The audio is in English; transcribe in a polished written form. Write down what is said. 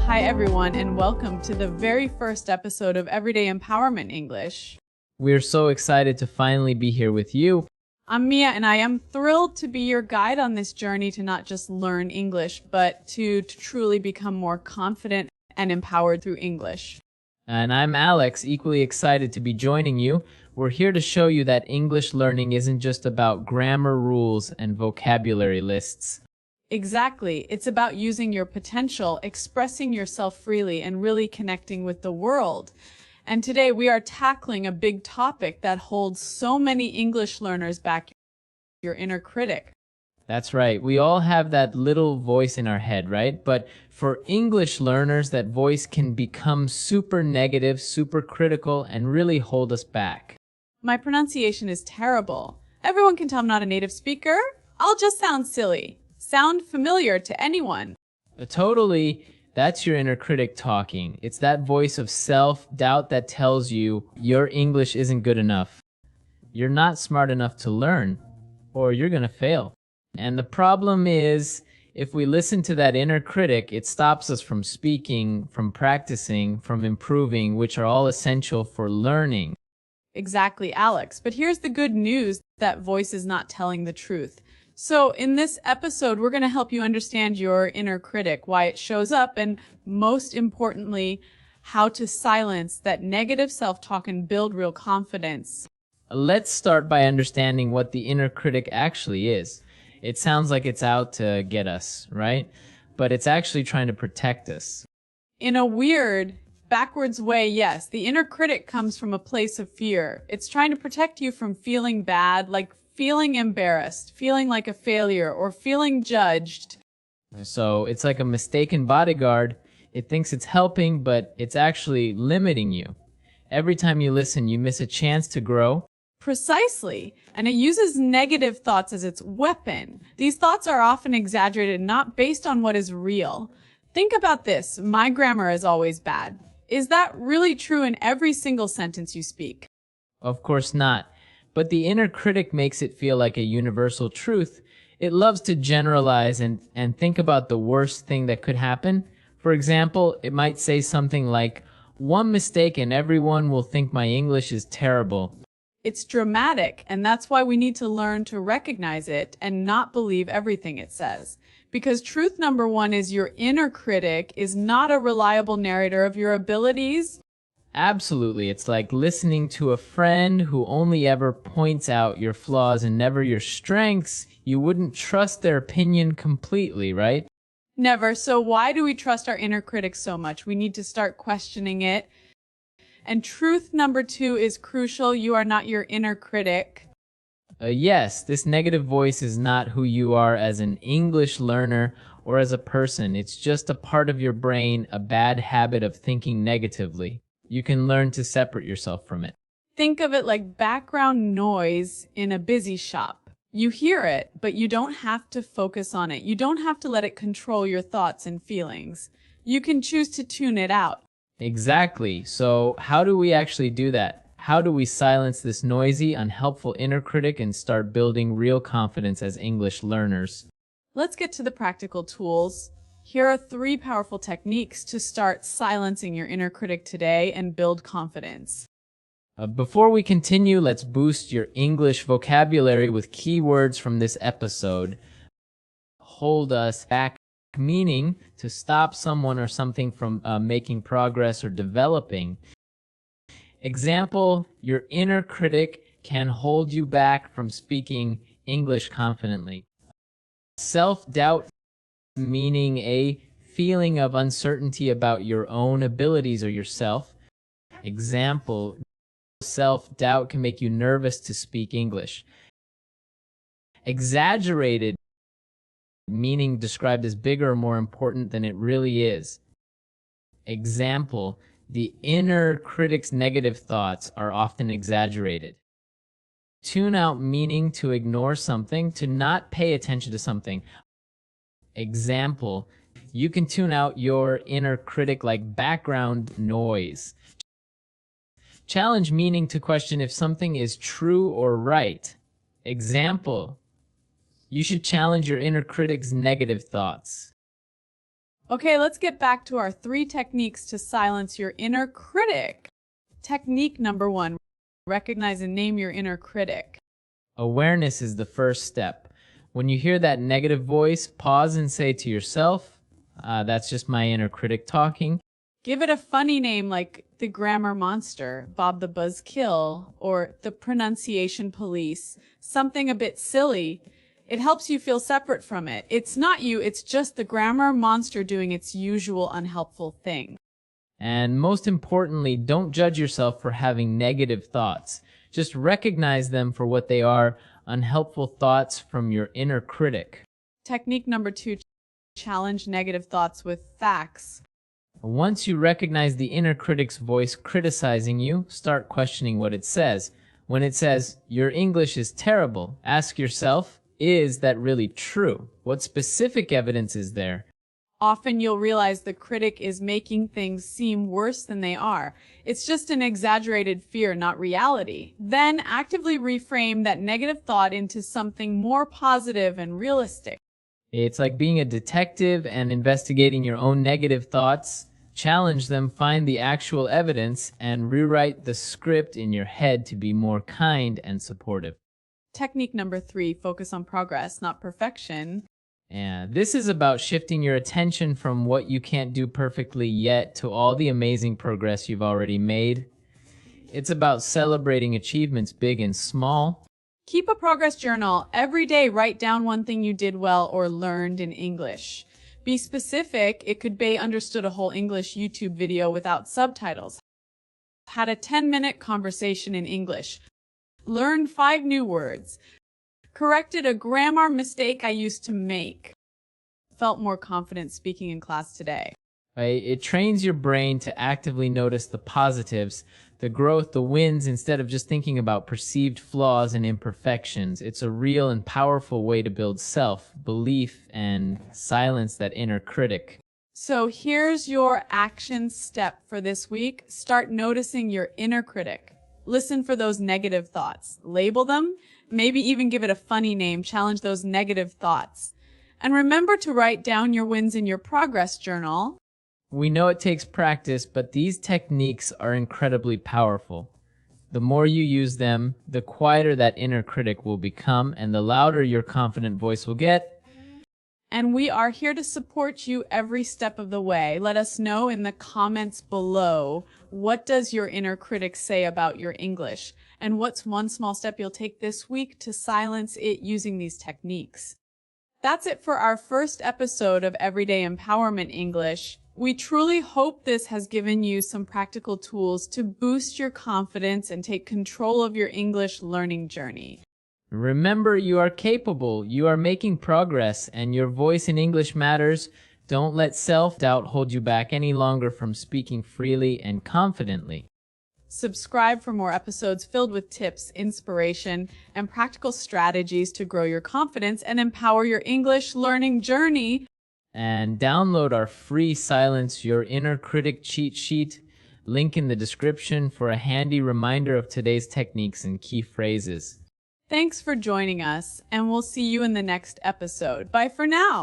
Hi everyone, and welcome to the very first episode of Everyday Empowerment English. We're so excited to finally be here with you. I'm Mia, and I am thrilled to be your guide on this journey to not just learn English, but to truly become more confident and empowered through English. And I'm Alex, equally excited to be joining you. We're here to show you that English learning isn't just about grammar rules and vocabulary lists. Exactly. It's about using your potential, expressing yourself freely, and really connecting with the world. And today we are tackling a big topic that holds so many English learners back, your inner critic. That's right. We all have that little voice in our head, right? But for English learners, that voice can become super negative, super critical, and really hold us back. My pronunciation is terrible. Everyone can tell I'm not a native speaker. I'll just sound silly. Sound familiar to anyone. Totally, that's your inner critic talking. It's that voice of self-doubt that tells you your English isn't good enough. You're not smart enough to learn, or you're gonna fail. And the problem is, if we listen to that inner critic, it stops us from speaking, from practicing, from improving, which are all essential for learning. Exactly, Alex. But here's the good news, that voice is not telling the truth. So in this episode, we're going to help you understand your inner critic, why it shows up, and most importantly, how to silence that negative self-talk and build real confidence. Let's start by understanding what the inner critic actually is. It sounds like it's out to get us, right? But it's actually trying to protect us. In a weird, backwards way, yes, the inner critic comes from a place of fear. It's trying to protect you from feeling bad, like feeling embarrassed, feeling like a failure, or feeling judged. So it's like a mistaken bodyguard. It thinks it's helping, but it's actually limiting you. Every time you listen, you miss a chance to grow. Precisely. And it uses negative thoughts as its weapon. These thoughts are often exaggerated, not based on what is real. Think about this. My grammar is always bad. Is that really true in every single sentence you speak? Of course not. But the inner critic makes it feel like a universal truth. It loves to generalize and think about the worst thing that could happen. For example, it might say something like, "One mistake and everyone will think my English is terrible." It's dramatic, and that's why we need to learn to recognize it and not believe everything it says. Because truth number one is your inner critic is not a reliable narrator of your abilities. Absolutely. It's like listening to a friend who only ever points out your flaws and never your strengths. You wouldn't trust their opinion completely, right? Never. So why do we trust our inner critic so much? We need to start questioning it. And truth number two is crucial. You are not your inner critic. Yes, this negative voice is not who you are as an English learner or as a person. It's just a part of your brain, a bad habit of thinking negatively. You can learn to separate yourself from it. Think of it like background noise in a busy shop. You hear it, but you don't have to focus on it. You don't have to let it control your thoughts and feelings. You can choose to tune it out. Exactly. So how do we actually do that? How do we silence this noisy, unhelpful inner critic and start building real confidence as English learners? Let's get to the practical tools. Here are 3 powerful techniques to start silencing your inner critic today and build confidence. Before we continue, let's boost your English vocabulary with keywords from this episode. Hold us back, meaning to stop someone or something from making progress or developing. Example, your inner critic can hold you back from speaking English confidently. Self-doubt, meaning a feeling of uncertainty about your own abilities or yourself. Example, self-doubt can make you nervous to speak English. Exaggerated, meaning described as bigger or more important than it really is. Example, the inner critic's negative thoughts are often exaggerated. Tune out, meaning to ignore something, to not pay attention to something. Example, you can tune out your inner critic like background noise. Challenge, meaning to question if something is true or right. Example, you should challenge your inner critic's negative thoughts. Okay, let's get back to our 3 techniques to silence your inner critic. Technique number 1, recognize and name your inner critic. Awareness is the first step. When you hear that negative voice, pause and say to yourself, that's just my inner critic talking. Give it a funny name like the grammar monster, Bob the Buzzkill, or the pronunciation police, something a bit silly. It helps you feel separate from it. It's not you, it's just the grammar monster doing its usual unhelpful thing. And most importantly, don't judge yourself for having negative thoughts. Just recognize them for what they are, unhelpful thoughts from your inner critic. Technique number 2, challenge negative thoughts with facts. Once you recognize the inner critic's voice criticizing you, start questioning what it says. When it says, "Your English is terrible," ask yourself, is that really true? What specific evidence is there? Often you'll realize the critic is making things seem worse than they are. It's just an exaggerated fear, not reality. Then actively reframe that negative thought into something more positive and realistic. It's like being a detective and investigating your own negative thoughts. Challenge them, find the actual evidence, and rewrite the script in your head to be more kind and supportive. Technique number 3, focus on progress, not perfection. And this is about shifting your attention from what you can't do perfectly yet to all the amazing progress you've already made. It's about celebrating achievements big and small. Keep a progress journal. Every day, write down one thing you did well or learned in English. Be specific. It could be understood a whole English YouTube video without subtitles. Had a 10-minute conversation in English. Learned 5 new words. Corrected a grammar mistake I used to make. Felt more confident speaking in class today. Right? It trains your brain to actively notice the positives, the growth, the wins, instead of just thinking about perceived flaws and imperfections. It's a real and powerful way to build self-belief and silence that inner critic. So here's your action step for this week. Start noticing your inner critic. Listen for those negative thoughts. Label them. Maybe even give it a funny name. Challenge those negative thoughts. And remember to write down your wins in your progress journal. We know it takes practice, but these techniques are incredibly powerful. The more you use them, the quieter that inner critic will become, and the louder your confident voice will get. And we are here to support you every step of the way. Let us know in the comments below, what does your inner critic say about your English? And what's one small step you'll take this week to silence it using these techniques? That's it for our first episode of Everyday Empowerment English. We truly hope this has given you some practical tools to boost your confidence and take control of your English learning journey. Remember, you are capable, you are making progress, and your voice in English matters. Don't let self-doubt hold you back any longer from speaking freely and confidently. Subscribe for more episodes filled with tips, inspiration, and practical strategies to grow your confidence and empower your English learning journey. And download our free Silence Your Inner Critic cheat sheet, link in the description for a handy reminder of today's techniques and key phrases. Thanks for joining us, and we'll see you in the next episode. Bye for now.